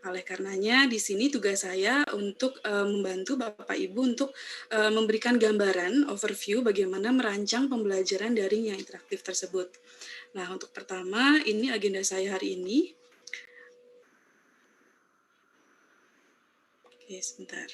Oleh karenanya, di sini tugas saya untuk membantu Bapak Ibu untuk memberikan gambaran overview bagaimana merancang pembelajaran daring yang interaktif tersebut. Nah, untuk pertama, ini agenda saya hari ini. Oke, sebentar.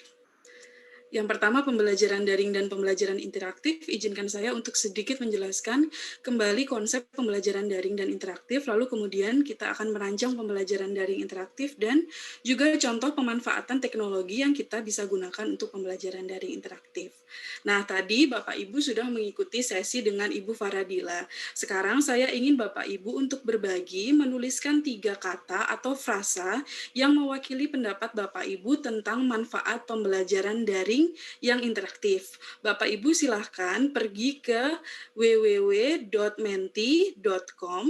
Yang pertama, pembelajaran daring dan pembelajaran interaktif. Izinkan saya untuk sedikit menjelaskan kembali konsep pembelajaran daring dan interaktif, lalu kemudian kita akan merancang pembelajaran daring interaktif dan juga contoh pemanfaatan teknologi yang kita bisa gunakan untuk pembelajaran daring interaktif. Nah, tadi Bapak Ibu sudah mengikuti sesi dengan Ibu Faradila. Sekarang saya ingin Bapak Ibu untuk berbagi, menuliskan 3 kata atau frasa yang mewakili pendapat Bapak Ibu tentang manfaat pembelajaran daring yang interaktif. Bapak Ibu silahkan pergi ke www.menti.com,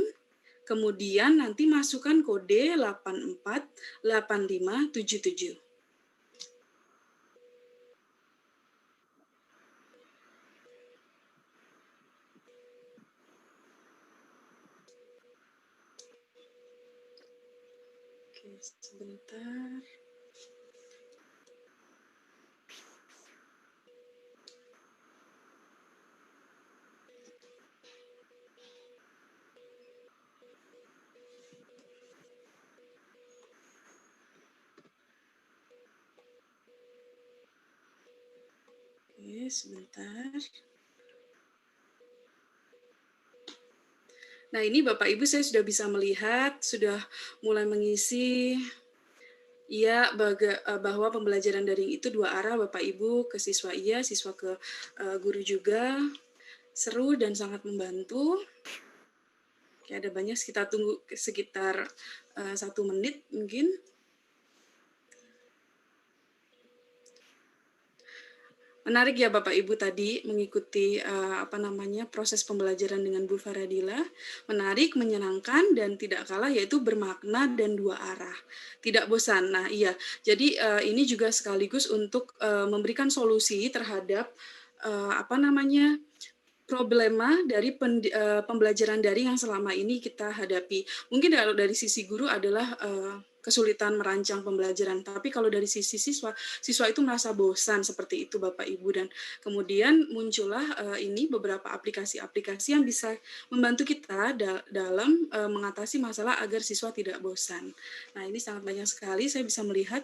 kemudian nanti masukkan kode 848577. Oke, sebentar. Oke, sebentar. Nah, ini Bapak Ibu saya sudah bisa melihat, sudah mulai mengisi. Iya, bahwa pembelajaran daring itu 2 arah, Bapak Ibu, ke siswa iya, siswa ke guru juga. Seru dan sangat membantu. Oke, ada banyak, kita tunggu sekitar 1 menit mungkin. Menarik ya Bapak Ibu tadi mengikuti proses pembelajaran dengan Bu Faradila. Menarik, menyenangkan, dan tidak kalah yaitu bermakna dan 2 arah. Tidak bosan. Nah iya, jadi ini juga sekaligus untuk memberikan solusi terhadap problema dari pembelajaran daring yang selama ini kita hadapi. Mungkin kalau dari sisi guru adalah kesulitan merancang pembelajaran, tapi kalau dari sisi siswa, siswa itu merasa bosan seperti itu Bapak Ibu, dan kemudian muncullah ini beberapa aplikasi-aplikasi yang bisa membantu kita dalam mengatasi masalah agar siswa tidak bosan. Nah, ini sangat banyak sekali, saya bisa melihat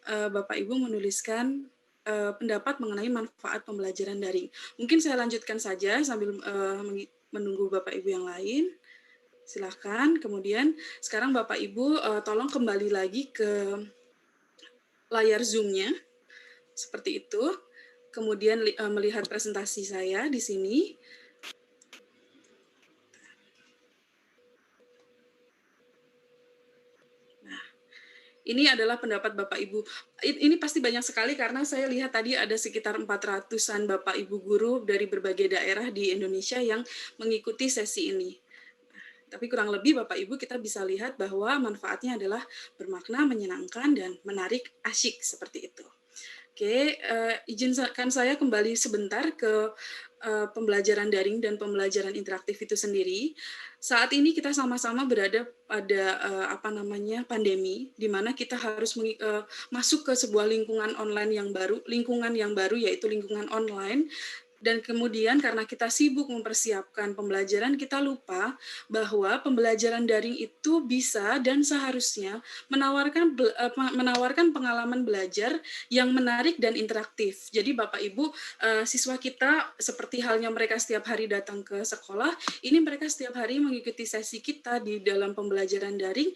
Bapak Ibu menuliskan pendapat mengenai manfaat pembelajaran daring. Mungkin saya lanjutkan saja sambil menunggu Bapak Ibu yang lain. Silahkan. Kemudian sekarang Bapak Ibu tolong kembali lagi ke layar Zoom-nya. Seperti itu. Kemudian melihat presentasi saya di sini. Ini adalah pendapat Bapak Ibu. Ini pasti banyak sekali karena saya lihat tadi ada sekitar 400-an Bapak Ibu guru dari berbagai daerah di Indonesia yang mengikuti sesi ini. Tapi kurang lebih Bapak Ibu kita bisa lihat bahwa manfaatnya adalah bermakna, menyenangkan, dan menarik, asyik seperti itu. Oke, izinkan saya kembali sebentar ke pembelajaran daring dan pembelajaran interaktif itu sendiri. Saat ini kita sama-sama berada pada pandemi, di mana kita harus masuk ke sebuah lingkungan online yang baru yaitu lingkungan online. Dan kemudian karena kita sibuk mempersiapkan pembelajaran, kita lupa bahwa pembelajaran daring itu bisa dan seharusnya menawarkan pengalaman belajar yang menarik dan interaktif. Jadi Bapak Ibu, siswa kita seperti halnya mereka setiap hari datang ke sekolah, ini mereka setiap hari mengikuti sesi kita di dalam pembelajaran daring,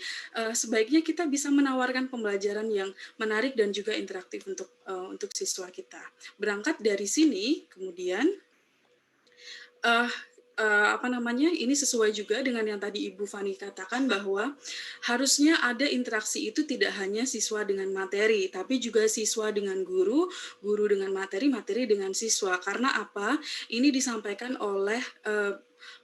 sebaiknya kita bisa menawarkan pembelajaran yang menarik dan juga interaktif untuk siswa kita. Berangkat dari sini, kemudian ini sesuai juga dengan yang tadi Ibu Fani katakan bahwa harusnya ada interaksi itu tidak hanya siswa dengan materi, tapi juga siswa dengan guru, guru dengan materi, materi dengan siswa. Karena apa? Ini disampaikan oleh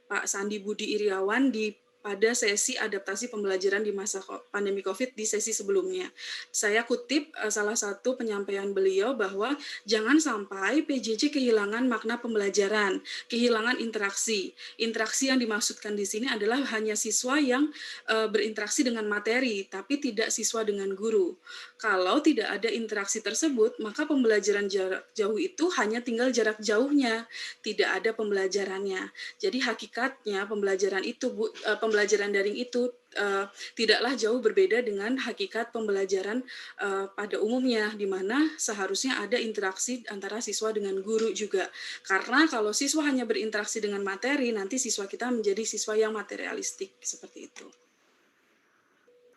Pak Sandi Budi Iriawan di pada sesi adaptasi pembelajaran di masa pandemi COVID di sesi sebelumnya. Saya kutip salah satu penyampaian beliau bahwa jangan sampai PJJ kehilangan makna pembelajaran, kehilangan interaksi. Interaksi yang dimaksudkan di sini adalah hanya siswa yang berinteraksi dengan materi, tapi tidak siswa dengan guru. Kalau tidak ada interaksi tersebut, maka pembelajaran jarak jauh itu hanya tinggal jarak jauhnya, tidak ada pembelajarannya. Jadi hakikatnya pembelajaran daring itu tidaklah jauh berbeda dengan hakikat pembelajaran pada umumnya, di mana seharusnya ada interaksi antara siswa dengan guru juga. Karena kalau siswa hanya berinteraksi dengan materi, nanti siswa kita menjadi siswa yang materialistik, seperti itu.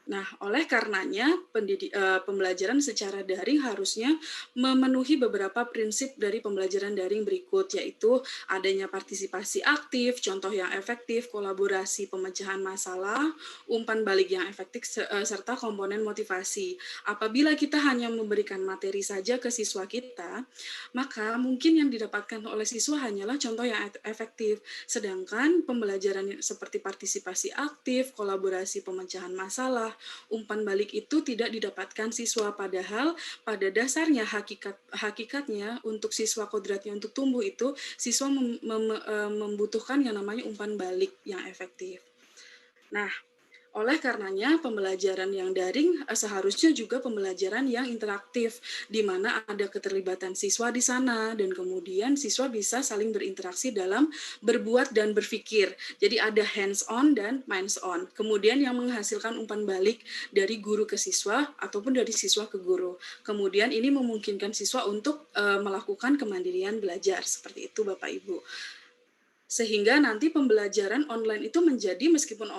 Nah, oleh karenanya pembelajaran secara daring harusnya memenuhi beberapa prinsip dari pembelajaran daring berikut, yaitu adanya partisipasi aktif, contoh yang efektif, kolaborasi pemecahan masalah, umpan balik yang efektif, serta komponen motivasi. Apabila kita hanya memberikan materi saja ke siswa kita, maka mungkin yang didapatkan oleh siswa hanyalah contoh yang efektif, sedangkan pembelajaran seperti partisipasi aktif, kolaborasi pemecahan masalah, umpan balik itu tidak didapatkan siswa, padahal pada dasarnya hakikatnya untuk siswa kodratnya untuk tumbuh itu siswa membutuhkan yang namanya umpan balik yang efektif. Nah, oleh karenanya pembelajaran yang daring seharusnya juga pembelajaran yang interaktif, di mana ada keterlibatan siswa di sana dan kemudian siswa bisa saling berinteraksi dalam berbuat dan berpikir. Jadi ada hands on dan minds on. Kemudian yang menghasilkan umpan balik dari guru ke siswa ataupun dari siswa ke guru. Kemudian ini memungkinkan siswa untuk melakukan kemandirian belajar. Seperti itu Bapak Ibu. Sehingga nanti pembelajaran online itu menjadi meskipun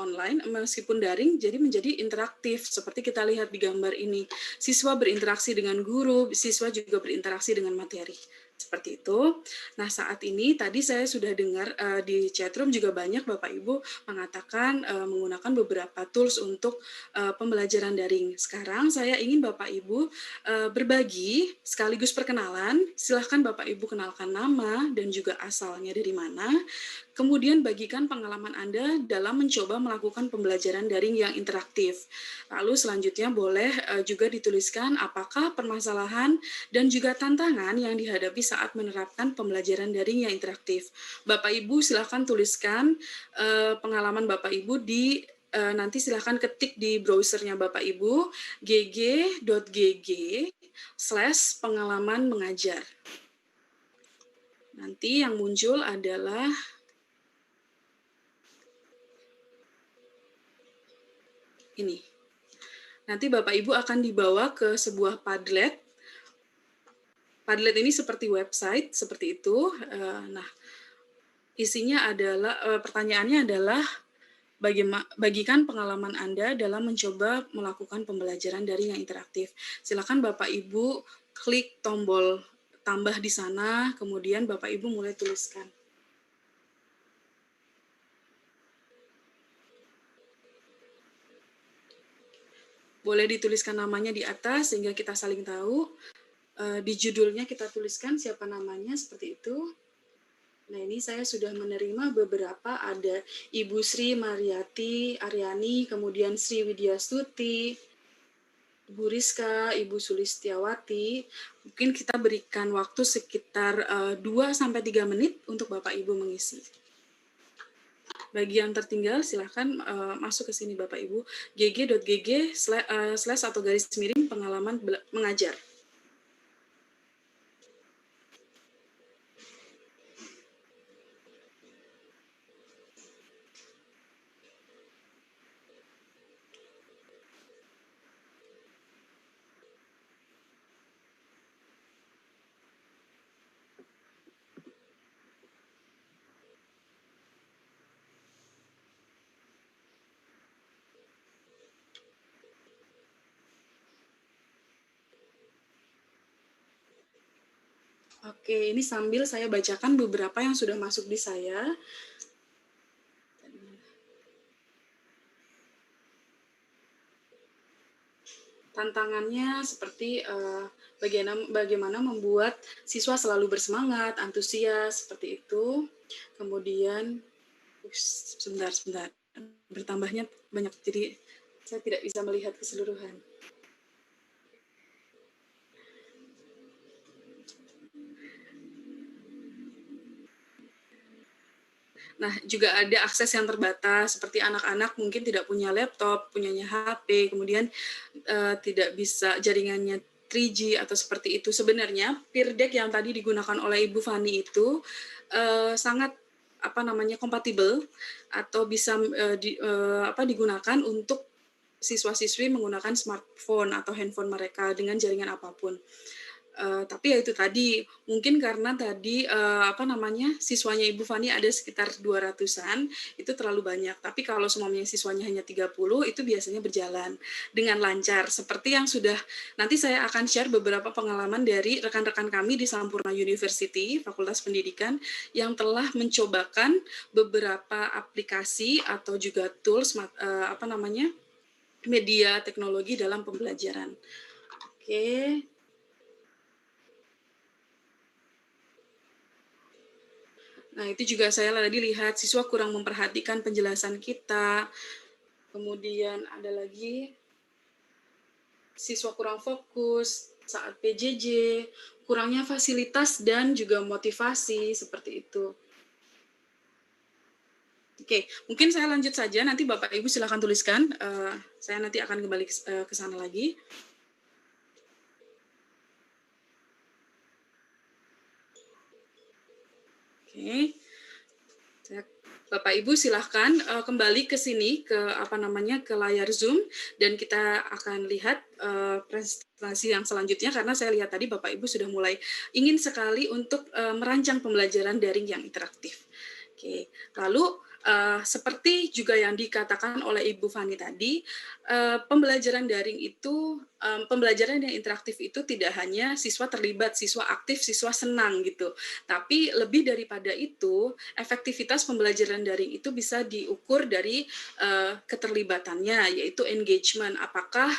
daring, jadi menjadi interaktif. Seperti kita lihat di gambar ini, siswa berinteraksi dengan guru, siswa juga berinteraksi dengan materi. Seperti itu. Nah, saat ini tadi saya sudah dengar di chatroom juga banyak Bapak Ibu mengatakan menggunakan beberapa tools untuk pembelajaran daring. Sekarang saya ingin Bapak Ibu berbagi sekaligus perkenalan. Silahkan Bapak Ibu kenalkan nama dan juga asalnya dari mana. Kemudian bagikan pengalaman Anda dalam mencoba melakukan pembelajaran daring yang interaktif. Lalu selanjutnya boleh juga dituliskan apakah permasalahan dan juga tantangan yang dihadapi saat menerapkan pembelajaran daring yang interaktif. Bapak Ibu silakan tuliskan pengalaman Bapak Ibu di nanti silahkan ketik di browsernya Bapak Ibu gg.gg/pengalaman mengajar. Nanti yang muncul adalah ini. Nanti Bapak Ibu akan dibawa ke sebuah Padlet. Padlet ini seperti website, seperti itu. Nah, isinya adalah, pertanyaannya adalah, bagikan pengalaman Anda dalam mencoba melakukan pembelajaran daring yang interaktif. Silakan Bapak Ibu klik tombol tambah di sana, kemudian Bapak Ibu mulai tuliskan. Boleh dituliskan namanya di atas sehingga kita saling tahu. Di judulnya kita tuliskan siapa namanya, seperti itu. Nah, ini saya sudah menerima beberapa, ada Ibu Sri Mariati Aryani, kemudian Sri Widyastuti, Ibu Rizka, Ibu Sulistiawati. Mungkin kita berikan waktu sekitar 2-3 menit untuk Bapak Ibu mengisi. Bagi yang tertinggal, silahkan masuk ke sini Bapak Ibu, gg.gg/ atau garis miring pengalaman mengajar. Oke, ini sambil saya bacakan beberapa yang sudah masuk di saya. Tantangannya seperti bagaimana membuat siswa selalu bersemangat, antusias, seperti itu. Kemudian, sebentar. bertambahnya banyak, jadi saya tidak bisa melihat keseluruhan. Nah, juga ada akses yang terbatas, seperti anak-anak mungkin tidak punya laptop, punyanya HP, kemudian tidak bisa jaringannya 3G atau seperti itu. Sebenarnya peer deck yang tadi digunakan oleh Ibu Fani itu sangat kompatibel atau bisa digunakan untuk siswa-siswi menggunakan smartphone atau handphone mereka dengan jaringan apapun. Tapi ya itu tadi, mungkin karena tadi siswanya Ibu Fani ada sekitar 200-an, itu terlalu banyak. Tapi kalau semuanya siswanya hanya 30, itu biasanya berjalan dengan lancar. Seperti yang sudah, nanti saya akan share beberapa pengalaman dari rekan-rekan kami di Sampurna University, Fakultas Pendidikan, yang telah mencobakan beberapa aplikasi atau juga tools, media teknologi dalam pembelajaran. Oke. Nah, itu juga saya tadi lihat siswa kurang memperhatikan penjelasan kita. Kemudian ada lagi siswa kurang fokus saat PJJ, kurangnya fasilitas dan juga motivasi seperti itu. Oke, mungkin saya lanjut saja. Nanti Bapak Ibu silakan tuliskan. Saya nanti akan kembali ke sana lagi. Oke. Bapak Ibu silahkan kembali ke sini ke ke layar Zoom dan kita akan lihat presentasi yang selanjutnya, karena saya lihat tadi Bapak Ibu sudah mulai ingin sekali untuk merancang pembelajaran daring yang interaktif. Oke, lalu seperti juga yang dikatakan oleh Ibu Fani tadi, pembelajaran daring itu, pembelajaran yang interaktif itu tidak hanya siswa terlibat, siswa aktif, siswa senang gitu. Tapi lebih daripada itu, efektivitas pembelajaran daring itu bisa diukur dari keterlibatannya, yaitu engagement. Apakah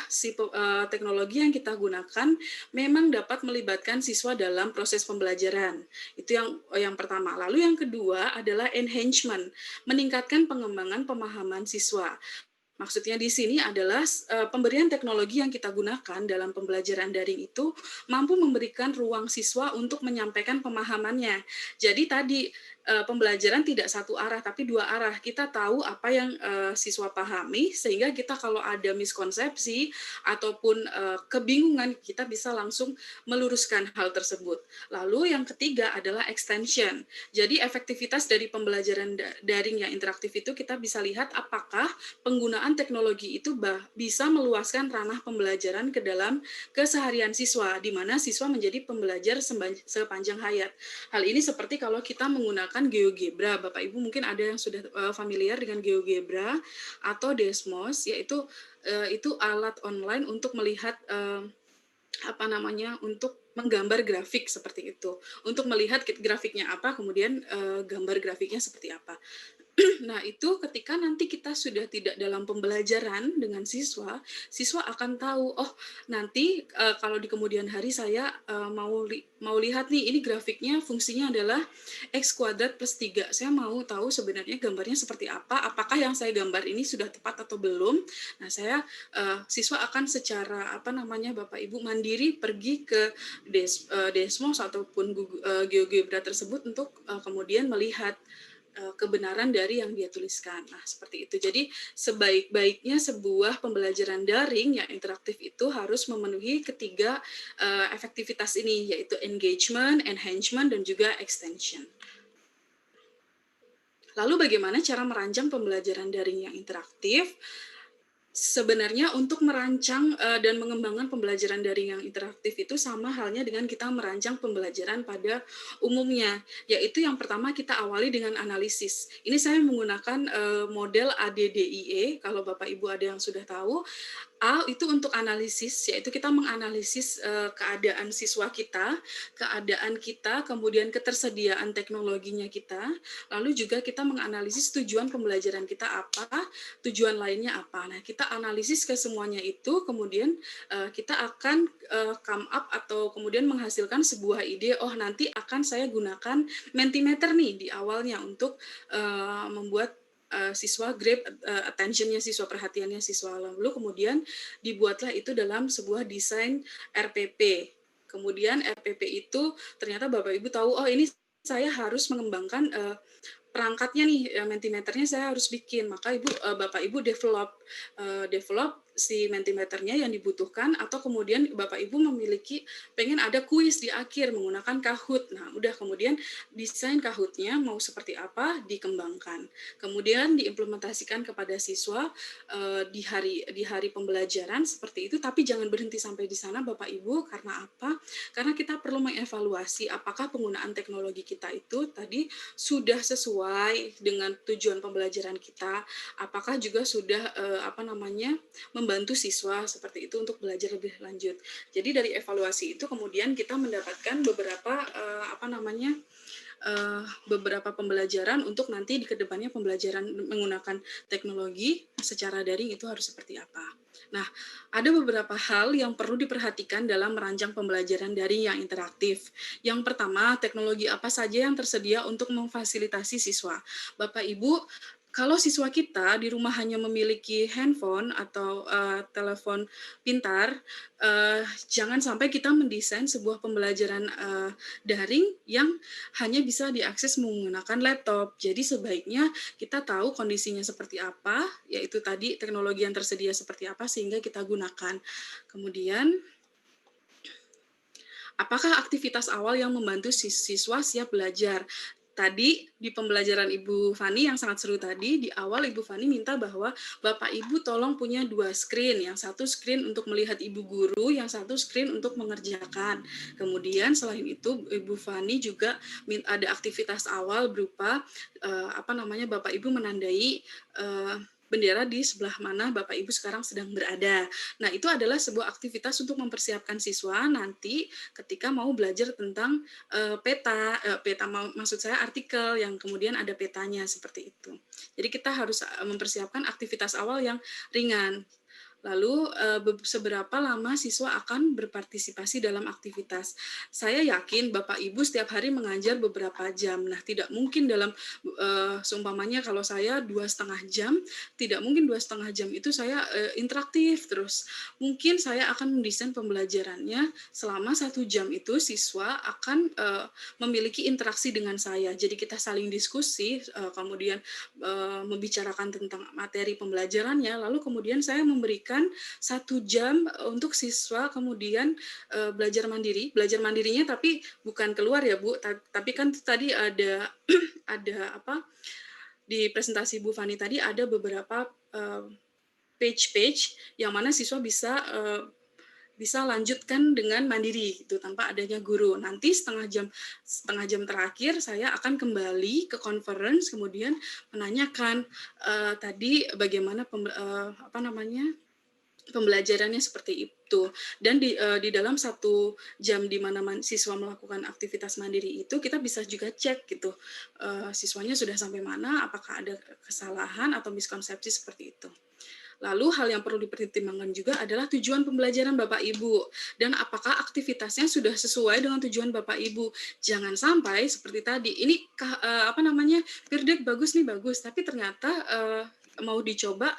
teknologi yang kita gunakan memang dapat melibatkan siswa dalam proses pembelajaran. Itu yang pertama. Lalu yang kedua adalah enhancement, meningkatkan pengembangan pemahaman siswa. Maksudnya di sini adalah pemberian teknologi yang kita gunakan dalam pembelajaran daring itu mampu memberikan ruang siswa untuk menyampaikan pemahamannya. Jadi tadi pembelajaran tidak satu arah tapi dua arah. Kita tahu apa yang siswa pahami, sehingga kita kalau ada miskonsepsi ataupun kebingungan, kita bisa langsung meluruskan hal tersebut. Lalu yang ketiga adalah extension. Jadi efektivitas dari pembelajaran daring yang interaktif itu kita bisa lihat apakah penggunaan teknologi itu bisa meluaskan ranah pembelajaran ke dalam keseharian siswa, di mana siswa menjadi pembelajar sepanjang hayat. Hal ini seperti kalau kita menggunakan GeoGebra, Bapak Ibu mungkin ada yang sudah familiar dengan GeoGebra atau Desmos, yaitu itu alat online untuk melihat untuk menggambar grafik seperti itu. Untuk melihat grafiknya apa, kemudian gambar grafiknya seperti apa. Nah, itu ketika nanti kita sudah tidak dalam pembelajaran dengan siswa, siswa akan tahu, oh nanti kalau di kemudian hari saya mau lihat nih, ini grafiknya fungsinya adalah X kuadrat plus 3. Saya mau tahu sebenarnya gambarnya seperti apa, apakah yang saya gambar ini sudah tepat atau belum. Nah, siswa akan secara Bapak Ibu mandiri pergi ke Desmos ataupun GeoGebra tersebut untuk kemudian melihat kebenaran dari yang dia tuliskan. Nah, seperti itu. Jadi, sebaik-baiknya sebuah pembelajaran daring yang interaktif itu harus memenuhi ketiga efektivitas ini, yaitu engagement, enhancement, dan juga extension. Lalu bagaimana cara merancang pembelajaran daring yang interaktif? Sebenarnya untuk merancang dan mengembangkan pembelajaran daring yang interaktif itu sama halnya dengan kita merancang pembelajaran pada umumnya, yaitu yang pertama kita awali dengan analisis. Ini saya menggunakan model ADDIE, kalau Bapak Ibu ada yang sudah tahu. A itu untuk analisis, yaitu kita menganalisis keadaan siswa kita, keadaan kita, kemudian ketersediaan teknologinya kita, lalu juga kita menganalisis tujuan pembelajaran kita apa, tujuan lainnya apa. Nah, kita analisis ke semuanya itu, kemudian kita akan come up atau kemudian menghasilkan sebuah ide, oh nanti akan saya gunakan Mentimeter nih di awalnya untuk membuat siswa, grab attention-nya siswa, perhatiannya siswa. Lalu kemudian dibuatlah itu dalam sebuah desain RPP. Kemudian RPP itu ternyata Bapak Ibu tahu, oh ini saya harus mengembangkan perangkatnya nih, Mentimeternya saya harus bikin, maka Bapak Ibu develop si Mentimeternya yang dibutuhkan, atau kemudian Bapak Ibu memiliki pengen ada kuis di akhir menggunakan Kahoot. Nah, udah kemudian desain Kahoot-nya mau seperti apa dikembangkan, kemudian diimplementasikan kepada siswa di hari pembelajaran seperti itu. Tapi jangan berhenti sampai di sana Bapak Ibu, karena apa? Karena kita perlu mengevaluasi apakah penggunaan teknologi kita itu tadi sudah sesuai dengan tujuan pembelajaran kita, apakah juga sudah membantu siswa seperti itu untuk belajar lebih lanjut. Jadi dari evaluasi itu kemudian kita mendapatkan beberapa pembelajaran untuk nanti di kedepannya pembelajaran menggunakan teknologi secara daring itu harus seperti apa. Nah, ada beberapa hal yang perlu diperhatikan dalam merancang pembelajaran daring yang interaktif. Yang pertama, teknologi apa saja yang tersedia untuk memfasilitasi siswa. Bapak Ibu, kalau siswa kita di rumah hanya memiliki handphone atau telepon pintar, jangan sampai kita mendesain sebuah pembelajaran daring yang hanya bisa diakses menggunakan laptop. Jadi sebaiknya kita tahu kondisinya seperti apa, yaitu tadi teknologi yang tersedia seperti apa sehingga kita gunakan. Kemudian, apakah aktivitas awal yang membantu siswa siap belajar? Tadi di pembelajaran Ibu Fani yang sangat seru tadi, di awal Ibu Fani minta bahwa Bapak Ibu tolong punya 2 screen, yang satu screen untuk melihat Ibu Guru, yang satu screen untuk mengerjakan. Kemudian selain itu Ibu Fani juga ada aktivitas awal berupa Bapak Ibu menandai bendera di sebelah mana Bapak Ibu sekarang sedang berada. Nah, itu adalah sebuah aktivitas untuk mempersiapkan siswa nanti ketika mau belajar tentang maksud saya artikel yang kemudian ada petanya seperti itu. Jadi kita harus mempersiapkan aktivitas awal yang ringan. Lalu seberapa lama siswa akan berpartisipasi dalam aktivitas. Saya yakin Bapak Ibu setiap hari mengajar beberapa jam. Nah, tidak mungkin dalam seumpamanya kalau saya 2,5 jam, tidak mungkin 2,5 jam itu saya interaktif terus. Mungkin saya akan mendesain pembelajarannya selama 1 jam itu siswa akan memiliki interaksi dengan saya. Jadi kita saling diskusi, kemudian membicarakan tentang materi pembelajarannya, lalu kemudian saya memberikan 1 jam untuk siswa kemudian belajar mandiri. Belajar mandirinya tapi bukan keluar ya Bu, tapi kan tadi ada di presentasi Bu Fani tadi ada beberapa page yang mana siswa bisa lanjutkan dengan mandiri gitu tanpa adanya guru. Nanti setengah jam terakhir saya akan kembali ke conference kemudian menanyakan tadi bagaimana pembelajarannya seperti itu. Dan di dalam 1 jam di mana siswa melakukan aktivitas mandiri itu kita bisa juga cek gitu siswanya sudah sampai mana, apakah ada kesalahan atau miskonsepsi seperti itu. Lalu hal yang perlu dipertimbangkan juga adalah tujuan pembelajaran Bapak Ibu dan apakah aktivitasnya sudah sesuai dengan tujuan Bapak Ibu. Jangan sampai seperti tadi, ini Pirdek bagus, tapi ternyata mau dicoba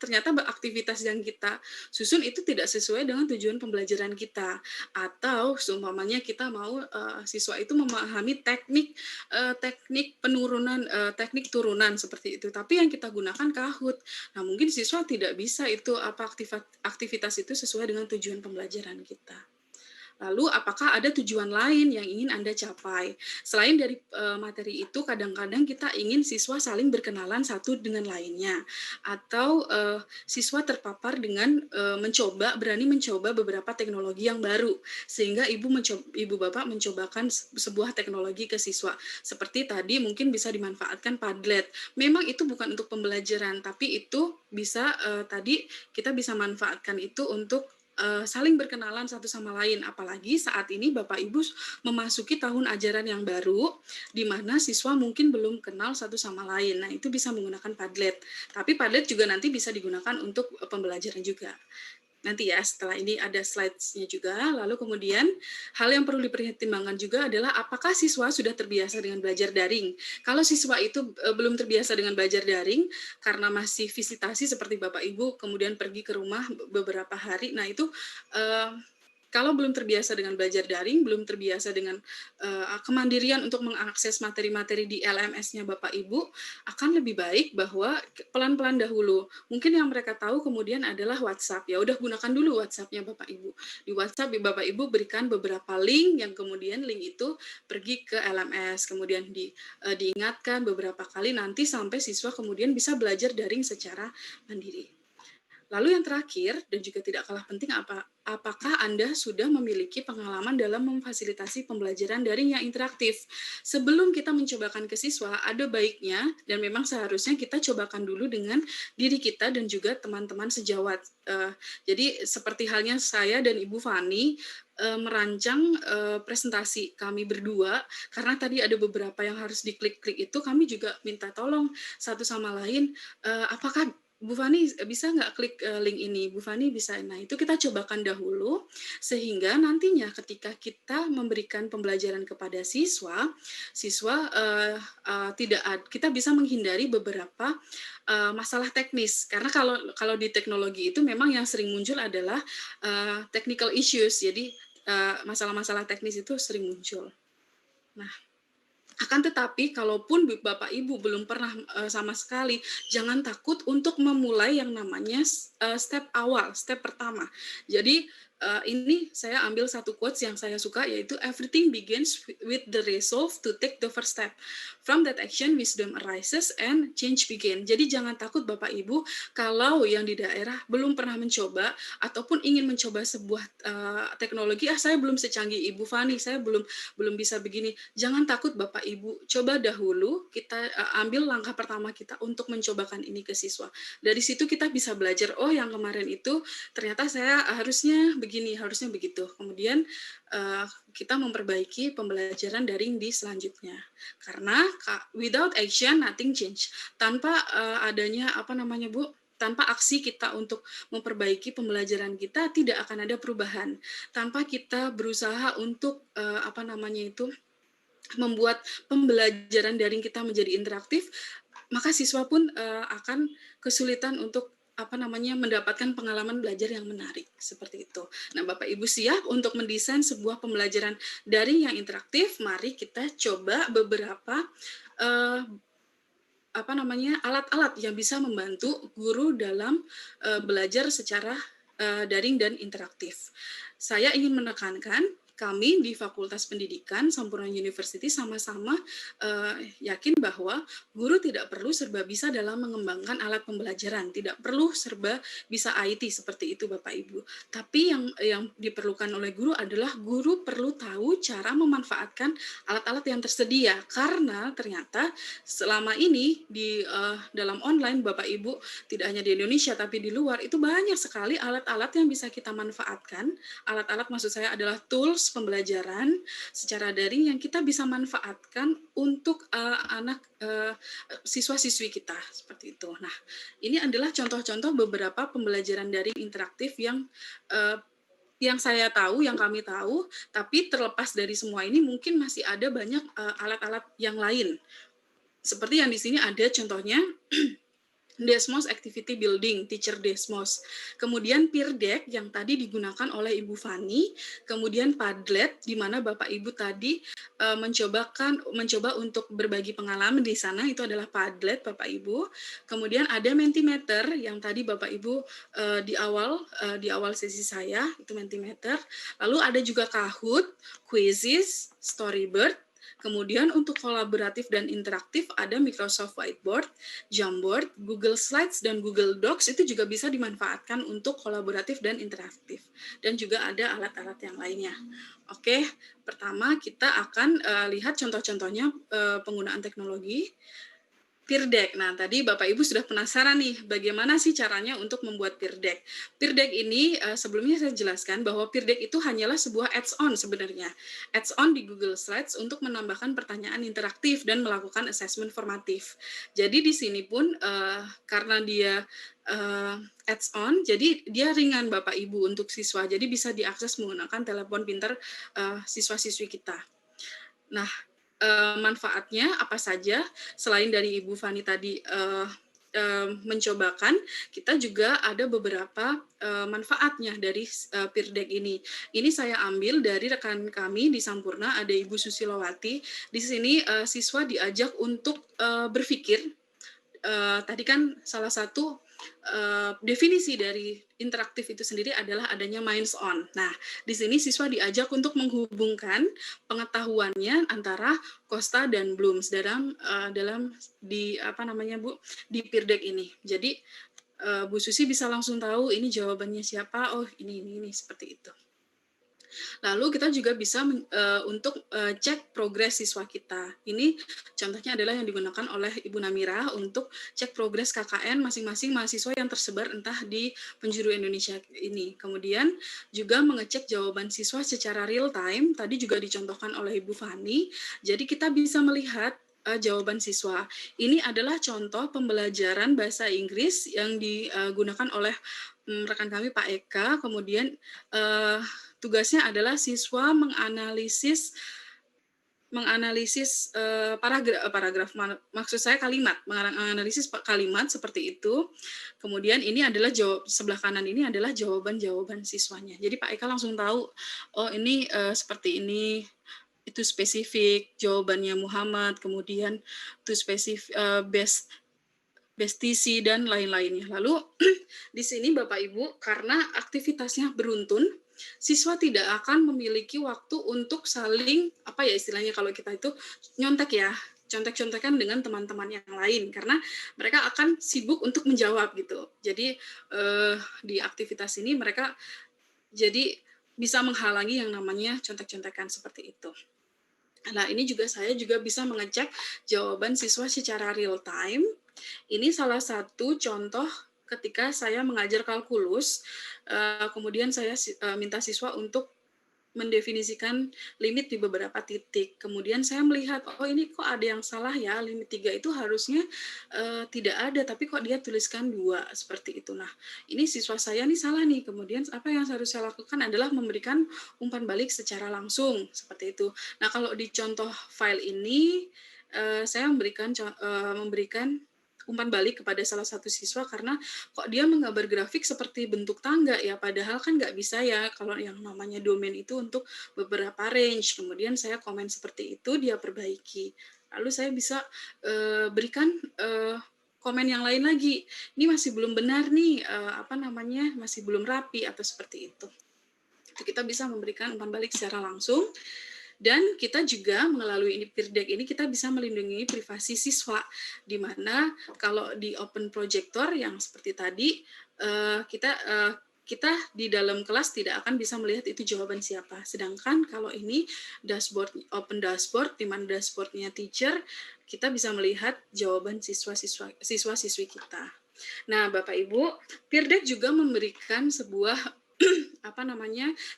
ternyata aktivitas yang kita susun itu tidak sesuai dengan tujuan pembelajaran kita, atau seumpamanya kita mau siswa itu memahami teknik penurunan teknik turunan seperti itu, tapi yang kita gunakan Kahoot. Nah, mungkin siswa tidak bisa itu aktivitas itu sesuai dengan tujuan pembelajaran kita. Lalu apakah ada tujuan lain yang ingin Anda capai? Selain dari materi itu, kadang-kadang kita ingin siswa saling berkenalan satu dengan lainnya. Atau siswa terpapar dengan berani mencoba beberapa teknologi yang baru. Sehingga ibu bapak mencobakan sebuah teknologi ke siswa. Seperti tadi mungkin bisa dimanfaatkan Padlet. Memang itu bukan untuk pembelajaran, tapi itu bisa tadi kita bisa manfaatkan itu untuk saling berkenalan satu sama lain, apalagi saat ini Bapak Ibu memasuki tahun ajaran yang baru, di mana siswa mungkin belum kenal satu sama lain. Nah, itu bisa menggunakan Padlet. Tapi Padlet juga nanti bisa digunakan untuk pembelajaran juga. Nanti ya, setelah ini ada slides-nya juga. Lalu kemudian hal yang perlu dipertimbangkan juga adalah apakah siswa sudah terbiasa dengan belajar daring. Kalau siswa itu belum terbiasa dengan belajar daring karena masih visitasi seperti Bapak Ibu, kemudian pergi ke rumah beberapa hari, nah itu kalau belum terbiasa dengan belajar daring, belum terbiasa dengan kemandirian untuk mengakses materi-materi di LMS-nya Bapak Ibu, akan lebih baik bahwa pelan-pelan dahulu. Mungkin yang mereka tahu kemudian adalah WhatsApp. Ya udah gunakan dulu WhatsApp-nya Bapak Ibu. Di WhatsApp Bapak Ibu berikan beberapa link yang kemudian link itu pergi ke LMS, kemudian diingatkan beberapa kali nanti sampai siswa kemudian bisa belajar daring secara mandiri. Lalu yang terakhir, dan juga tidak kalah penting, apakah Anda sudah memiliki pengalaman dalam memfasilitasi pembelajaran daring yang interaktif? Sebelum kita mencobakan ke siswa, ada baiknya, dan memang seharusnya kita cobakan dulu dengan diri kita dan juga teman-teman sejawat. Jadi seperti halnya saya dan Ibu Fani, merancang presentasi kami berdua, karena tadi ada beberapa yang harus diklik-klik itu, kami juga minta tolong satu sama lain, apakah Bu Fani bisa nggak klik link ini? Bu Fani bisa. Nah, itu kita cobakan dahulu, sehingga nantinya ketika kita memberikan pembelajaran kepada siswa, siswa kita bisa menghindari beberapa masalah teknis. Karena kalau di teknologi itu memang yang sering muncul adalah technical issues. Jadi masalah-masalah teknis itu sering muncul. Nah, akan tetapi, kalaupun Bapak Ibu belum pernah sama sekali, jangan takut untuk memulai yang namanya step awal, step pertama. Jadi ini saya ambil satu quotes yang saya suka, yaitu everything begins with the resolve to take the first step. From that action, wisdom arises and change begin. Jadi jangan takut Bapak Ibu, kalau yang di daerah belum pernah mencoba ataupun ingin mencoba sebuah teknologi, saya belum secanggih Ibu Fani, saya belum bisa begini. Jangan takut Bapak Ibu, coba dahulu kita ambil langkah pertama kita untuk mencobakan ini ke siswa. Dari situ kita bisa belajar, oh yang kemarin itu ternyata saya harusnya begini, harusnya begitu. Kemudian kita memperbaiki pembelajaran daring di selanjutnya. Karena without action nothing change. Tanpa adanya tanpa aksi kita untuk memperbaiki pembelajaran kita, tidak akan ada perubahan. Tanpa kita berusaha untuk membuat pembelajaran daring kita menjadi interaktif, maka siswa pun akan kesulitan untuk mendapatkan pengalaman belajar yang menarik seperti itu. Nah, Bapak Ibu siap untuk mendesain sebuah pembelajaran daring yang interaktif? Mari kita coba beberapa alat-alat yang bisa membantu guru dalam belajar secara daring dan interaktif. Saya ingin menekankan, kami di Fakultas Pendidikan Sampurna University sama-sama yakin bahwa guru tidak perlu serba bisa dalam mengembangkan alat pembelajaran, tidak perlu serba bisa IT seperti itu Bapak Ibu. Tapi yang diperlukan oleh guru adalah guru perlu tahu cara memanfaatkan alat-alat yang tersedia, karena ternyata selama ini di dalam online Bapak Ibu, tidak hanya di Indonesia tapi di luar, itu banyak sekali alat-alat yang bisa kita manfaatkan. Alat-alat maksud saya adalah tools pembelajaran secara daring yang kita bisa manfaatkan untuk siswa-siswi kita seperti itu. Nah, ini adalah contoh-contoh beberapa pembelajaran daring interaktif yang saya tahu, yang kami tahu, tapi terlepas dari semua ini mungkin masih ada banyak alat-alat yang lain. Seperti yang di sini ada contohnya Desmos Activity Building, Teacher Desmos. Kemudian Peer Deck yang tadi digunakan oleh Ibu Fani, kemudian Padlet di mana Bapak Ibu tadi mencoba untuk berbagi pengalaman di sana, itu adalah Padlet Bapak Ibu. Kemudian ada Mentimeter yang tadi Bapak Ibu di awal sesi saya, itu Mentimeter. Lalu ada juga Kahoot, Quizzes, Storybird. Kemudian untuk kolaboratif dan interaktif ada Microsoft Whiteboard, Jamboard, Google Slides, dan Google Docs, itu juga bisa dimanfaatkan untuk kolaboratif dan interaktif. Dan juga ada alat-alat yang lainnya. Oke, pertama kita akan lihat contoh-contohnya penggunaan teknologi. Peer deck. Nah, tadi Bapak Ibu sudah penasaran nih, bagaimana sih caranya untuk membuat peer deck. Peer deck ini sebelumnya saya jelaskan bahwa peer deck itu hanyalah sebuah add-on sebenarnya. Add-on di Google Slides untuk menambahkan pertanyaan interaktif dan melakukan assessment formatif. Jadi di sini pun karena dia add-on, jadi dia ringan Bapak Ibu untuk siswa. Jadi bisa diakses menggunakan telepon pintar siswa-siswi kita. Nah, manfaatnya apa saja selain dari Ibu Fani tadi mencobakan, kita juga ada beberapa manfaatnya dari peer deck ini. Ini saya ambil dari rekan kami di Sampurna, ada Ibu Susilowati. Di sini siswa diajak untuk berpikir. Tadi kan salah satu definisi dari interaktif itu sendiri adalah adanya minds on. Nah, di sini siswa diajak untuk menghubungkan pengetahuannya antara Costa dan Blooms dalam di apa namanya Bu, di peer deck ini. Jadi Bu Susi bisa langsung tahu ini jawabannya siapa. Oh, ini seperti itu. Lalu kita juga bisa untuk cek progres siswa kita. Ini contohnya adalah yang digunakan oleh Ibu Namira untuk cek progres KKN masing-masing mahasiswa yang tersebar entah di penjuru Indonesia ini. Kemudian juga mengecek jawaban siswa secara real time, tadi juga dicontohkan oleh Ibu Fani. Jadi kita bisa melihat jawaban siswa. Ini adalah contoh pembelajaran bahasa Inggris yang digunakan oleh rekan kami Pak Eka. Kemudian tugasnya adalah siswa menganalisis paragraf, maksud saya kalimat, menganalisis kalimat seperti itu. Kemudian ini adalah sebelah kanan ini adalah jawaban-jawaban siswanya. Jadi Pak Eka langsung tahu, oh ini seperti ini, itu spesifik, jawabannya Muhammad, kemudian itu spesifik bestisi dan lain-lainnya. Lalu di sini Bapak Ibu, karena aktivitasnya beruntun, siswa tidak akan memiliki waktu untuk saling apa ya istilahnya kalau kita itu nyontek ya, contek-contekan dengan teman-teman yang lain karena mereka akan sibuk untuk menjawab gitu. Jadi di aktivitas ini mereka jadi bisa menghalangi yang namanya contek-contekan seperti itu. Nah, ini juga saya juga bisa mengecek jawaban siswa secara real time. Ini salah satu contoh ketika saya mengajar kalkulus, kemudian saya minta siswa untuk mendefinisikan limit di beberapa titik. Kemudian saya melihat, oh ini kok ada yang salah ya, limit 3 itu harusnya tidak ada, tapi kok dia tuliskan 2, seperti itu. Nah, ini siswa saya nih salah nih. Kemudian apa yang harus saya lakukan adalah memberikan umpan balik secara langsung, seperti itu. Nah, kalau di contoh file ini, saya memberikan umpan balik kepada salah satu siswa karena kok dia menggambar grafik seperti bentuk tangga ya, padahal kan nggak bisa ya kalau yang namanya domain itu untuk beberapa range. Kemudian saya komen seperti itu, dia perbaiki. Lalu saya bisa berikan komen yang lain lagi. Ini masih belum benar nih, masih belum rapi atau seperti itu. Kita bisa memberikan umpan balik secara langsung. Dan kita juga melalui peer deck ini kita bisa melindungi privasi siswa, di mana kalau di open projector yang seperti tadi kita di dalam kelas tidak akan bisa melihat itu jawaban siapa. Sedangkan kalau ini dashboard, open dashboard, di mana dashboardnya teacher, kita bisa melihat jawaban siswa-siswi kita. Nah, Bapak Ibu, peer deck juga memberikan sebuah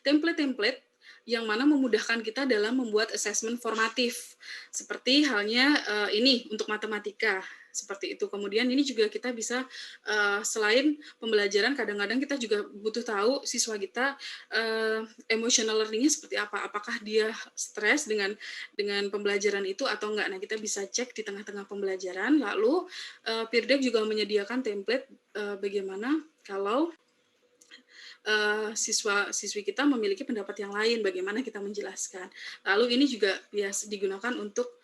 template-template yang mana memudahkan kita dalam membuat assessment formatif. Seperti halnya ini untuk matematika, seperti itu. Kemudian ini juga kita bisa selain pembelajaran, kadang-kadang kita juga butuh tahu siswa kita emotional learning-nya seperti apa. Apakah dia stres dengan pembelajaran itu atau enggak. Nah, kita bisa cek di tengah-tengah pembelajaran. Lalu peer deck juga menyediakan template bagaimana kalau siswa-siswi kita memiliki pendapat yang lain, bagaimana kita menjelaskan. Lalu ini juga biasa digunakan untuk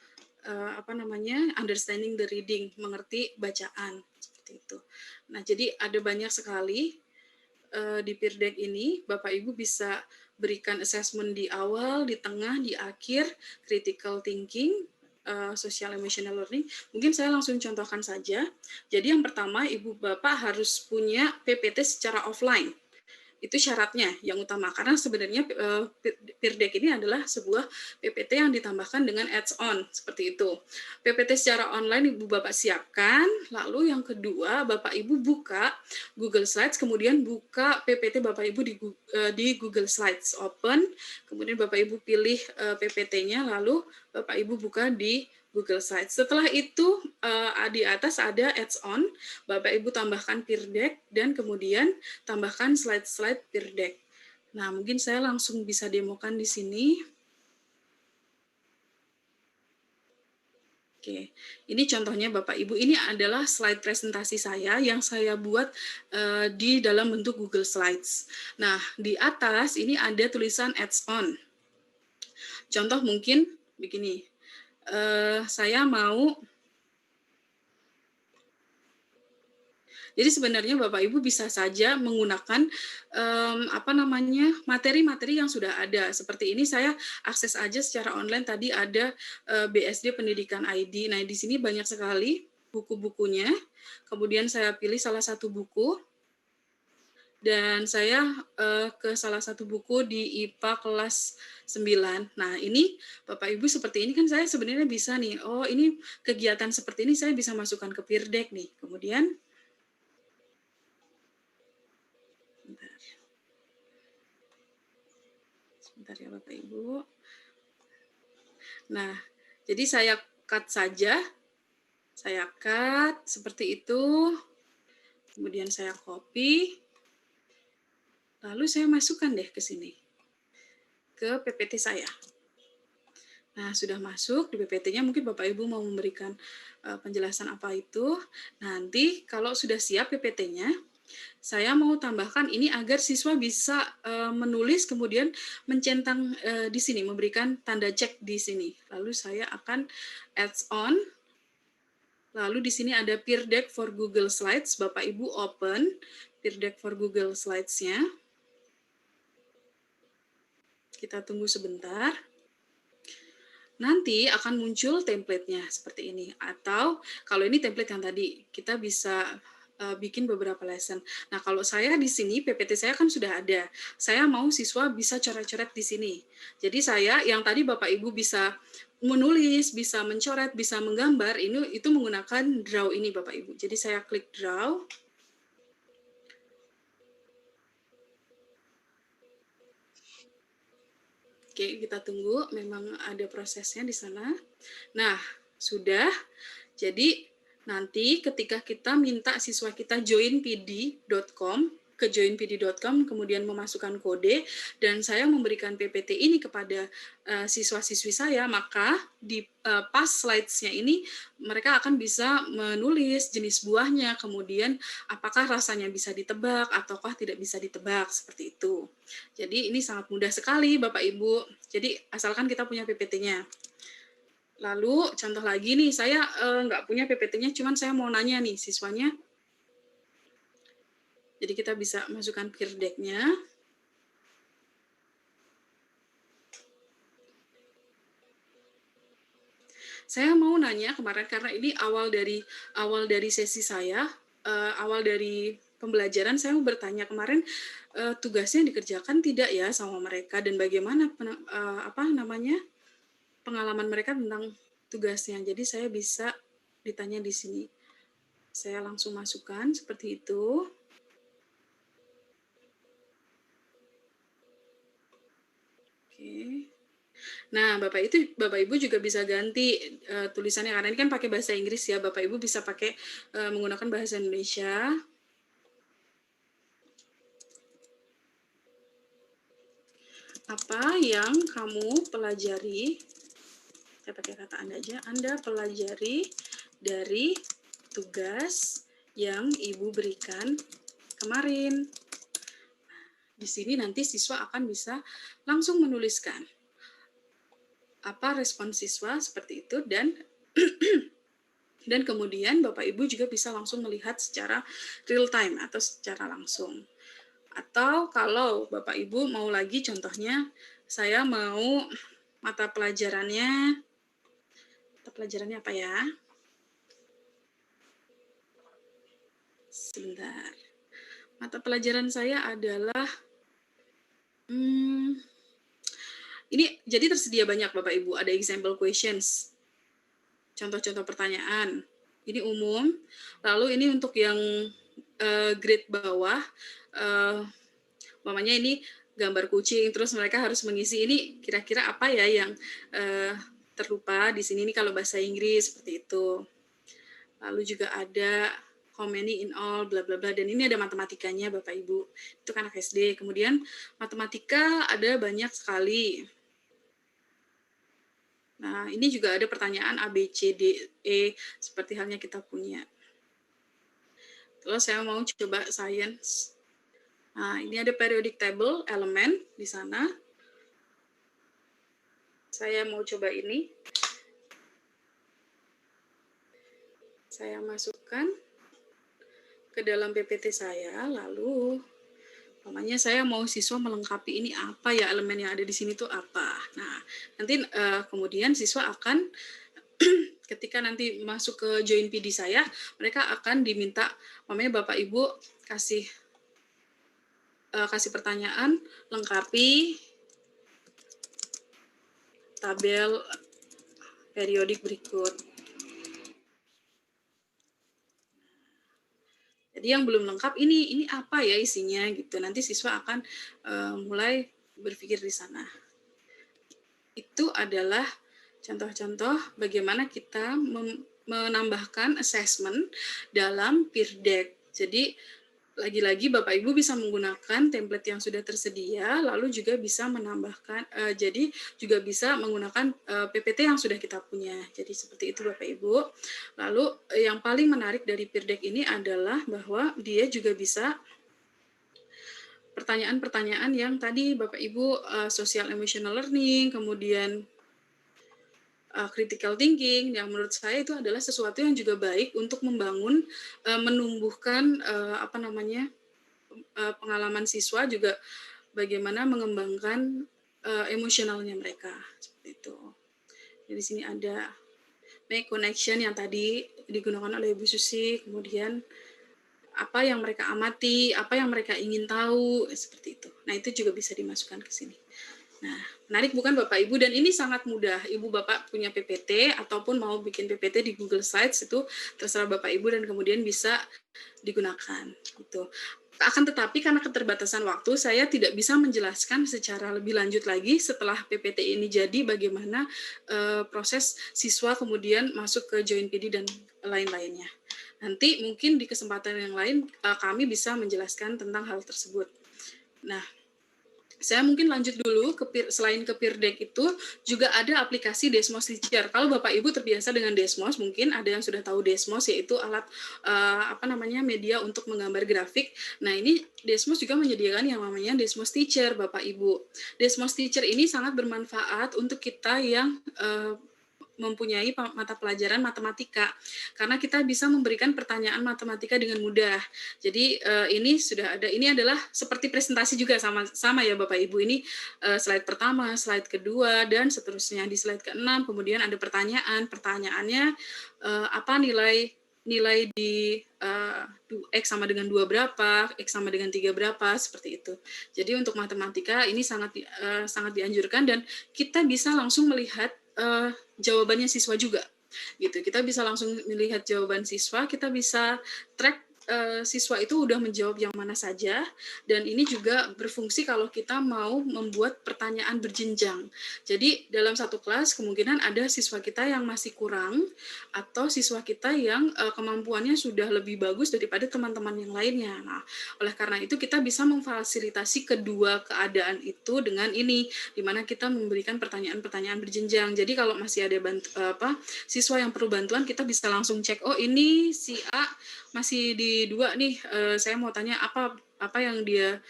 understanding the reading, mengerti bacaan seperti itu. Nah, jadi ada banyak sekali di peer deck ini, Bapak Ibu bisa berikan assessment di awal, di tengah, di akhir, critical thinking, social emotional learning. Mungkin saya langsung contohkan saja. Jadi yang pertama, Ibu Bapak harus punya PPT secara offline. Itu syaratnya yang utama, karena sebenarnya Peer Deck ini adalah sebuah PPT yang ditambahkan dengan add-on, seperti itu. PPT secara online Ibu Bapak siapkan, lalu yang kedua Bapak Ibu buka Google Slides, kemudian buka PPT Bapak Ibu di Google Slides, open, kemudian Bapak Ibu pilih PPT-nya, lalu Bapak Ibu buka di Google Slides. Setelah itu di atas ada add-on, Bapak Ibu tambahkan Peer Deck dan kemudian tambahkan slide-slide Peer Deck. Nah, mungkin saya langsung bisa demokan di sini. Oke, ini contohnya Bapak Ibu, ini adalah slide presentasi saya yang saya buat di dalam bentuk Google Slides. Nah, di atas ini ada tulisan add-on. Contoh mungkin begini, saya mau, jadi sebenarnya Bapak Ibu bisa saja menggunakan materi-materi yang sudah ada. Seperti ini saya akses aja secara online, tadi ada BSD Pendidikan ID. Nah, di sini banyak sekali buku-bukunya. Kemudian saya pilih salah satu buku dan saya ke salah satu buku di IPA kelas 9. Nah, ini Bapak Ibu seperti ini kan saya sebenarnya bisa nih, oh ini kegiatan seperti ini saya bisa masukkan ke Peer Deck nih. Kemudian sebentar ya Bapak Ibu. Nah, jadi saya cut saja. Saya cut seperti itu. Kemudian saya copy. Lalu saya masukkan deh ke sini. Ke PPT saya. Nah, sudah masuk di PPT-nya, mungkin Bapak Ibu mau memberikan penjelasan apa itu. Nanti kalau sudah siap PPT-nya, saya mau tambahkan ini agar siswa bisa menulis kemudian mencentang di sini, memberikan tanda cek di sini. Lalu saya akan adds on. Lalu di sini ada Peer Deck for Google Slides. Bapak Ibu open Peer Deck for Google Slides-nya. Kita tunggu sebentar. Nanti akan muncul template-nya seperti ini. Atau kalau ini template yang tadi, kita bisa bikin beberapa lesson. Nah, kalau saya di sini, PPT saya kan sudah ada. Saya mau siswa bisa coret-coret di sini. Jadi saya, yang tadi Bapak Ibu bisa menulis, bisa mencoret, bisa menggambar, itu menggunakan draw ini Bapak Ibu. Jadi saya klik draw. Oke, kita tunggu, memang ada prosesnya di sana. Nah, sudah. Jadi, nanti ketika kita minta siswa kita joinpd.com, ke joinpd.com, kemudian memasukkan kode, dan saya memberikan PPT ini kepada siswa-siswi saya, maka di pas slides-nya ini, mereka akan bisa menulis jenis buahnya, kemudian apakah rasanya bisa ditebak, ataukah tidak bisa ditebak, seperti itu. Jadi ini sangat mudah sekali Bapak Ibu. Jadi asalkan kita punya PPT-nya. Lalu contoh lagi nih, saya nggak punya PPT-nya, cuman saya mau nanya nih siswanya. Jadi kita bisa masukkan Peer Deck-nya. Saya mau nanya kemarin karena ini awal dari sesi saya, awal dari pembelajaran, saya mau bertanya kemarin tugasnya dikerjakan tidak ya sama mereka, dan bagaimana pengalaman mereka tentang tugasnya. Jadi saya bisa ditanya di sini. Saya langsung masukkan seperti itu. Oke. Nah, Bapak Ibu juga bisa ganti tulisannya, karena ini kan pakai bahasa Inggris ya. Bapak Ibu bisa pakai menggunakan bahasa Indonesia. Apa yang kamu pelajari? Saya pakai kata Anda aja. Anda pelajari dari tugas yang Ibu berikan kemarin. Di sini nanti siswa akan bisa langsung menuliskan apa respon siswa seperti itu, dan dan kemudian Bapak Ibu juga bisa langsung melihat secara real time atau secara langsung. Atau kalau Bapak Ibu mau lagi, contohnya saya mau mata pelajarannya apa ya? Sebentar. Mata pelajaran saya adalah Hmm, ini jadi tersedia banyak Bapak Ibu, ada example questions, contoh-contoh pertanyaan. Ini umum, lalu ini untuk yang grade bawah, umpamanya ini gambar kucing, terus mereka harus mengisi ini kira-kira apa ya yang terlupa di sini nih kalau bahasa Inggris seperti itu. Lalu juga ada how many in all, bla bla bla, dan ini ada matematikanya Bapak Ibu. Itu kan anak SD. Kemudian matematika ada banyak sekali. Nah, ini juga ada pertanyaan A, B, C, D, E, seperti halnya kita punya. Terus saya mau coba science. Nah, ini ada periodic table, elemen di sana. Saya mau coba ini. Saya masukkan ke dalam PPT saya, lalu namanya saya mau siswa melengkapi ini apa ya, elemen yang ada di sini tuh apa. Nah, nanti kemudian siswa akan ketika nanti masuk ke join PD saya, mereka akan diminta, namanya Bapak Ibu kasih pertanyaan, lengkapi tabel periodik berikut. Jadi yang belum lengkap ini apa ya isinya gitu. Nanti siswa akan mulai berpikir di sana. Itu adalah contoh-contoh bagaimana kita menambahkan assessment dalam peer deck. Jadi lagi-lagi Bapak Ibu bisa menggunakan template yang sudah tersedia, lalu juga bisa menambahkan, jadi juga bisa menggunakan PPT yang sudah kita punya. Jadi seperti itu Bapak Ibu. Lalu yang paling menarik dari peer deck ini adalah bahwa dia juga bisa pertanyaan-pertanyaan yang tadi Bapak Ibu social emotional learning, kemudian critical thinking, yang menurut saya itu adalah sesuatu yang juga baik untuk membangun, menumbuhkan pengalaman siswa, juga bagaimana mengembangkan emosionalnya mereka seperti itu. Jadi di sini ada make connection yang tadi digunakan oleh Ibu Susi, kemudian apa yang mereka amati, apa yang mereka ingin tahu, seperti itu. Nah, itu juga bisa dimasukkan ke sini. Nah, menarik bukan Bapak Ibu, dan ini sangat mudah. Ibu Bapak punya PPT ataupun mau bikin PPT di Google Slides, itu terserah Bapak Ibu dan kemudian bisa digunakan gitu. Akan tetapi karena keterbatasan waktu, saya tidak bisa menjelaskan secara lebih lanjut lagi setelah PPT ini jadi bagaimana proses siswa kemudian masuk ke Join PD dan lain-lainnya. Nanti mungkin di kesempatan yang lain kami bisa menjelaskan tentang hal tersebut. Nah, saya mungkin lanjut dulu selain ke peer deck itu juga ada aplikasi Desmos Teacher. Kalau Bapak Ibu terbiasa dengan Desmos, mungkin ada yang sudah tahu Desmos, yaitu alat media untuk menggambar grafik. Nah, ini Desmos juga menyediakan yang namanya Desmos Teacher, Bapak Ibu. Desmos Teacher ini sangat bermanfaat untuk kita yang mempunyai mata pelajaran matematika, karena kita bisa memberikan pertanyaan matematika dengan mudah. Jadi ini sudah ada, ini adalah seperti presentasi juga sama ya Bapak Ibu. Ini slide pertama, slide kedua, dan seterusnya. Di slide ke-6 kemudian ada pertanyaannya apa nilai di X sama dengan 2 berapa, X sama dengan 3 berapa, seperti itu. Jadi untuk matematika ini sangat dianjurkan, dan kita bisa langsung melihat jawabannya siswa juga gitu. Kita bisa langsung melihat jawaban siswa, kita bisa track siswa itu udah menjawab yang mana saja, dan ini juga berfungsi kalau kita mau membuat pertanyaan berjenjang. Jadi dalam satu kelas kemungkinan ada siswa kita yang masih kurang, atau siswa kita yang kemampuannya sudah lebih bagus daripada teman-teman yang lainnya. Nah, oleh karena itu kita bisa memfasilitasi kedua keadaan itu dengan ini, di mana kita memberikan pertanyaan-pertanyaan berjenjang. Jadi kalau masih ada siswa yang perlu bantuan, kita bisa langsung cek, oh ini si A masih di 2 nih, saya mau tanya apa yang dia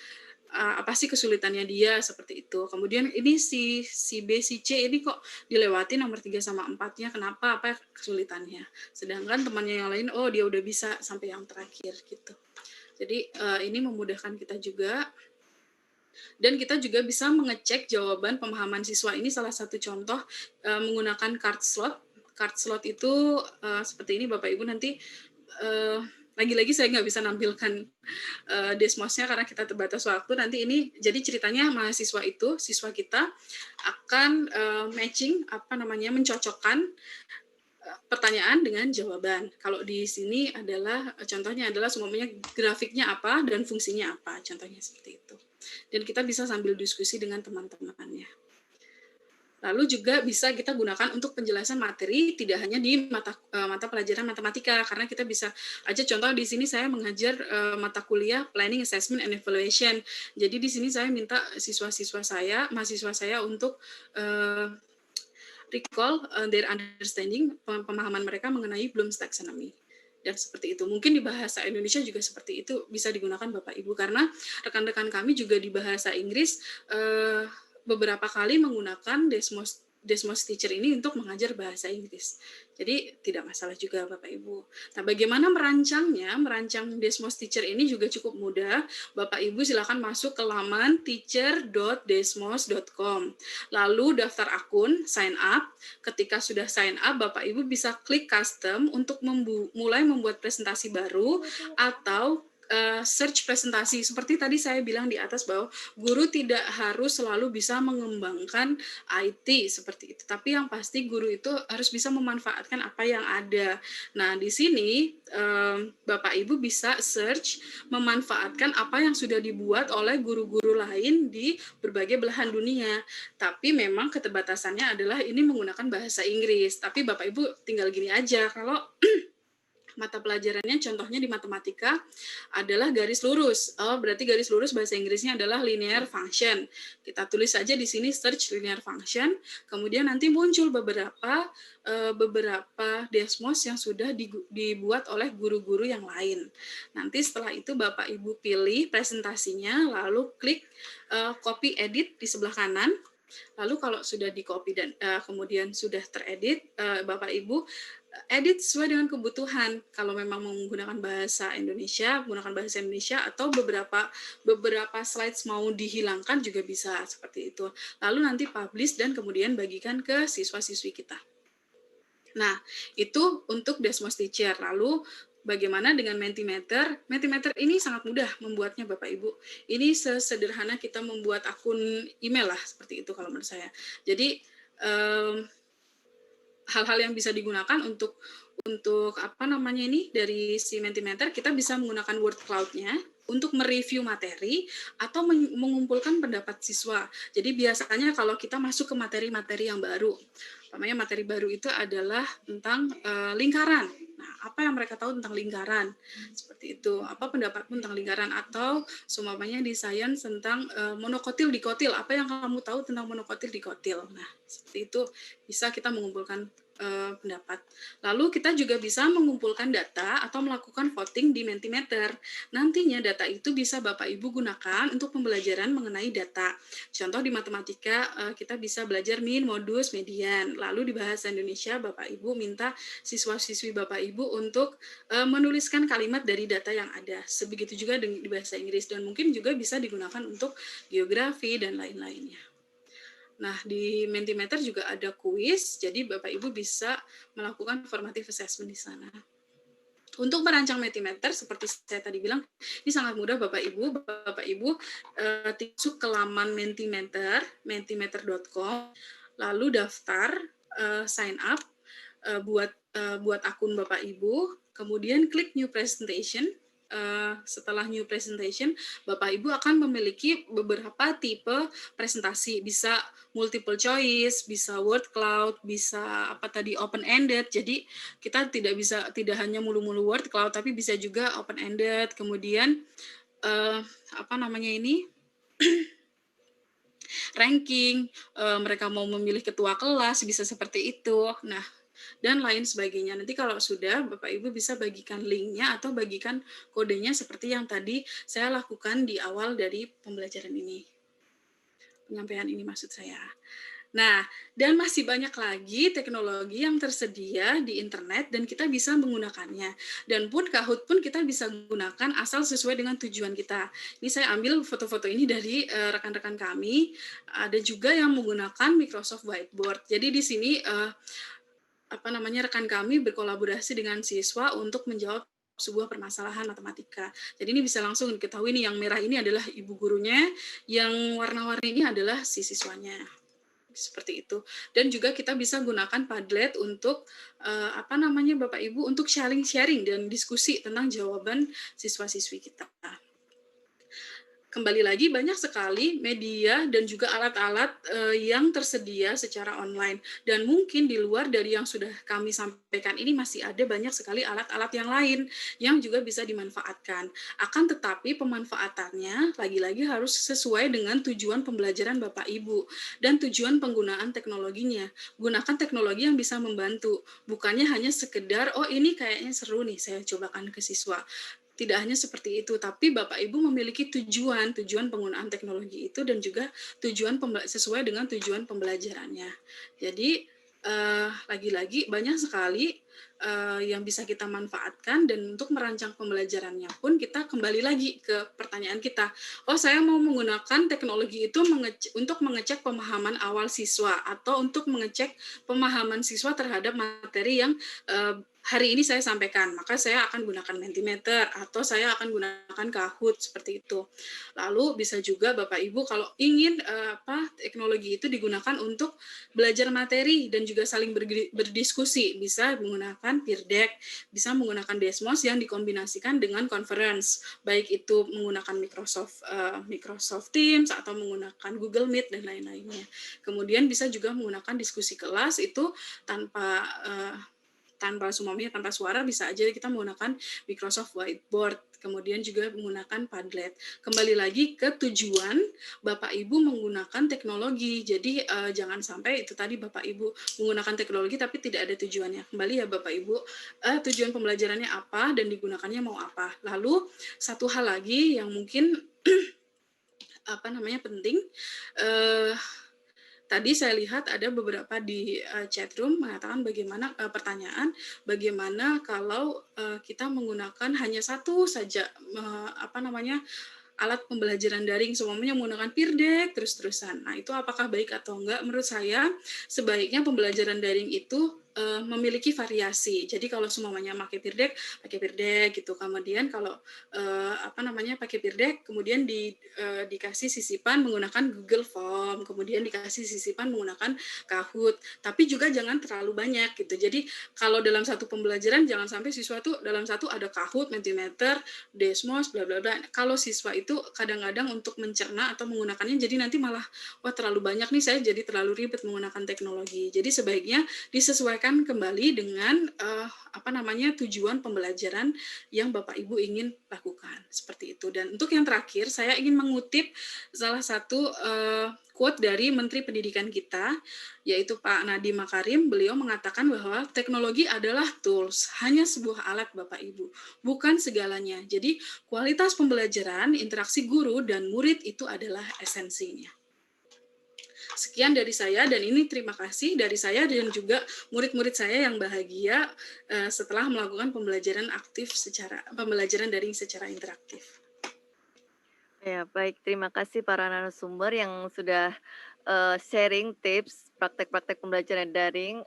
apa sih kesulitannya dia, seperti itu. Kemudian ini si B, si C ini kok dilewati nomor 3 sama 4-nya, kenapa, apa kesulitannya. Sedangkan temannya yang lain, oh dia udah bisa sampai yang terakhir gitu. Jadi ini memudahkan kita juga. Dan kita juga bisa mengecek jawaban pemahaman siswa. Ini salah satu contoh menggunakan card slot. Card slot itu seperti ini Bapak Ibu, nanti lagi-lagi saya nggak bisa nampilkan Desmosnya karena kita terbatas waktu. Nanti ini jadi ceritanya mahasiswa itu, siswa kita akan matching mencocokkan pertanyaan dengan jawaban. Kalau di sini adalah contohnya adalah semuanya grafiknya apa dan fungsinya apa, contohnya seperti itu. Dan kita bisa sambil diskusi dengan teman-temannya. Lalu juga bisa kita gunakan untuk penjelasan materi tidak hanya di mata pelajaran matematika, karena kita bisa aja contoh di sini saya mengajar mata kuliah Planning, Assessment and Evaluation. Jadi di sini saya minta mahasiswa saya untuk recall their understanding, pemahaman mereka mengenai Bloom's Taxonomy. Dan seperti itu. Mungkin di bahasa Indonesia juga seperti itu bisa digunakan Bapak Ibu, karena rekan-rekan kami juga di bahasa Inggris beberapa kali menggunakan Desmos Teacher ini untuk mengajar bahasa Inggris. Jadi tidak masalah juga Bapak Ibu. Nah, bagaimana merancangnya? Merancang Desmos Teacher ini juga cukup mudah. Bapak Ibu silakan masuk ke laman teacher.desmos.com. Lalu daftar akun, sign up. Ketika sudah sign up, Bapak Ibu bisa klik custom untuk mulai membuat presentasi baru atau search presentasi. Seperti tadi saya bilang di atas bahwa guru tidak harus selalu bisa mengembangkan IT seperti itu, tapi yang pasti guru itu harus bisa memanfaatkan apa yang ada. Nah, di sini Bapak Ibu bisa search, memanfaatkan apa yang sudah dibuat oleh guru-guru lain di berbagai belahan dunia. Tapi memang keterbatasannya adalah ini menggunakan bahasa Inggris. Tapi Bapak Ibu tinggal gini aja, kalau mata pelajarannya contohnya di matematika adalah garis lurus. Oh, berarti garis lurus bahasa Inggrisnya adalah linear function. Kita tulis saja di sini search linear function, kemudian nanti muncul beberapa Desmos yang sudah dibuat oleh guru-guru yang lain. Nanti setelah itu Bapak Ibu pilih presentasinya, lalu klik copy edit di sebelah kanan. Lalu kalau sudah di-copy dan kemudian sudah teredit, Bapak Ibu edit sesuai dengan kebutuhan. Kalau memang menggunakan bahasa Indonesia, menggunakan bahasa Indonesia, atau beberapa slides mau dihilangkan juga bisa seperti itu. Lalu nanti publish dan kemudian bagikan ke siswa-siswi kita. Nah, itu untuk Desmos Teacher. Lalu bagaimana dengan Mentimeter? Mentimeter ini sangat mudah membuatnya Bapak Ibu. Ini sesederhana kita membuat akun email lah, seperti itu kalau menurut saya. Jadi hal-hal yang bisa digunakan untuk dari si Mentimeter, kita bisa menggunakan word cloud-nya untuk mereview materi atau mengumpulkan pendapat siswa. Jadi biasanya kalau kita masuk ke materi-materi yang baru, materi baru itu adalah tentang lingkaran. Nah, apa yang mereka tahu tentang lingkaran? Seperti itu. Apa pendapatmu tentang lingkaran? Atau seumpamanya di sains tentang monokotil dikotil. Apa yang kamu tahu tentang monokotil dikotil? Nah, seperti itu bisa kita mengumpulkan pendapat. Lalu kita juga bisa mengumpulkan data atau melakukan voting di Mentimeter. Nantinya data itu bisa Bapak Ibu gunakan untuk pembelajaran mengenai data. Contoh di matematika kita bisa belajar min, modus, median. Lalu di bahasa Indonesia Bapak Ibu minta siswa-siswi Bapak Ibu untuk menuliskan kalimat dari data yang ada. Sebegitu juga di bahasa Inggris, dan mungkin juga bisa digunakan untuk geografi dan lain-lainnya. Nah, di Mentimeter juga ada kuis, jadi Bapak Ibu bisa melakukan formative assessment di sana. Untuk merancang Mentimeter, seperti saya tadi bilang, ini sangat mudah Bapak Ibu. Bapak Ibu masuk ke laman Mentimeter, mentimeter.com, lalu daftar, sign up, buat akun Bapak Ibu, kemudian klik New Presentation. Setelah new presentation, Bapak Ibu akan memiliki beberapa tipe presentasi, bisa multiple choice, bisa word cloud, bisa open ended. Jadi kita tidak hanya mulu-mulu word cloud, tapi bisa juga open ended. Kemudian ranking, mereka mau memilih ketua kelas, bisa seperti itu. Nah, dan lain sebagainya. Nanti kalau sudah, Bapak Ibu bisa bagikan linknya atau bagikan kodenya seperti yang tadi saya lakukan di awal dari pembelajaran ini. Penyampaian ini maksud saya. Nah, dan masih banyak lagi teknologi yang tersedia di internet dan kita bisa menggunakannya. Dan Kahoot pun kita bisa gunakan asal sesuai dengan tujuan kita. Ini saya ambil foto-foto ini dari rekan-rekan kami. Ada juga yang menggunakan Microsoft Whiteboard. Jadi di sini rekan kami berkolaborasi dengan siswa untuk menjawab sebuah permasalahan matematika. Jadi ini bisa langsung diketahui nih, yang merah ini adalah ibu gurunya, yang warna-warni ini adalah si siswanya. Seperti itu. Dan juga kita bisa gunakan Padlet untuk Bapak Ibu, untuk sharing-sharing dan diskusi tentang jawaban siswa-siswi kita. Kembali lagi, banyak sekali media dan juga alat-alat yang tersedia secara online, dan mungkin di luar dari yang sudah kami sampaikan ini masih ada banyak sekali alat-alat yang lain yang juga bisa dimanfaatkan. Akan tetapi pemanfaatannya lagi-lagi harus sesuai dengan tujuan pembelajaran Bapak Ibu dan tujuan penggunaan teknologinya. Gunakan teknologi yang bisa membantu, bukannya hanya sekedar oh ini kayaknya seru nih saya cobakan ke siswa. Tidak hanya seperti itu, tapi Bapak Ibu memiliki tujuan penggunaan teknologi itu, dan juga sesuai dengan tujuan pembelajarannya. Jadi lagi-lagi banyak sekali yang bisa kita manfaatkan, dan untuk merancang pembelajarannya pun kita kembali lagi ke pertanyaan kita. Oh, saya mau menggunakan teknologi itu untuk mengecek pemahaman awal siswa, atau untuk mengecek pemahaman siswa terhadap materi yang hari ini saya sampaikan, maka saya akan gunakan Mentimeter atau saya akan gunakan Kahoot, seperti itu. Lalu bisa juga Bapak Ibu kalau ingin teknologi itu digunakan untuk belajar materi dan juga saling berdiskusi, bisa menggunakan Peer Deck, bisa menggunakan Desmos yang dikombinasikan dengan conference, baik itu menggunakan Microsoft Teams atau menggunakan Google Meet dan lain-lainnya. Kemudian bisa juga menggunakan diskusi kelas itu tanpa suara, bisa aja kita menggunakan Microsoft Whiteboard, kemudian juga menggunakan Padlet. Kembali lagi ke tujuan Bapak Ibu menggunakan teknologi. Jadi jangan sampai itu tadi Bapak Ibu menggunakan teknologi tapi tidak ada tujuannya. Kembali ya Bapak Ibu, tujuan pembelajarannya apa dan digunakannya mau apa. Lalu satu hal lagi yang mungkin penting, tadi saya lihat ada beberapa di chat room mengatakan pertanyaan bagaimana kalau kita menggunakan hanya satu saja alat pembelajaran daring, semuanya menggunakan Peer Deck terus-terusan. Nah, itu apakah baik atau enggak? Menurut saya sebaiknya pembelajaran daring itu memiliki variasi. Jadi kalau semuanya pakai Peer Deck gitu. Kemudian kalau pakai Peer Deck, kemudian dikasih sisipan menggunakan Google Form, kemudian dikasih sisipan menggunakan Kahoot. Tapi juga jangan terlalu banyak gitu. Jadi kalau dalam satu pembelajaran jangan sampai siswa tuh dalam satu ada Kahoot, Mentimeter, Desmos, bla bla bla. Kalau siswa itu kadang-kadang untuk mencerna atau menggunakannya jadi nanti malah terlalu banyak nih, saya jadi terlalu ribet menggunakan teknologi. Jadi sebaiknya disesuaikan kembali dengan tujuan pembelajaran yang Bapak Ibu ingin lakukan, seperti itu. Dan untuk yang terakhir saya ingin mengutip salah satu quote dari Menteri Pendidikan kita, yaitu Pak Nadiem Makarim. Beliau mengatakan bahwa teknologi adalah tools, hanya sebuah alat Bapak Ibu, bukan segalanya. Jadi kualitas pembelajaran, interaksi guru dan murid itu adalah esensinya. Sekian dari saya, dan ini terima kasih dari saya dan juga murid-murid saya yang bahagia setelah melakukan pembelajaran daring secara interaktif. Ya, baik. Terima kasih para narasumber yang sudah sharing tips praktek-praktek pembelajaran daring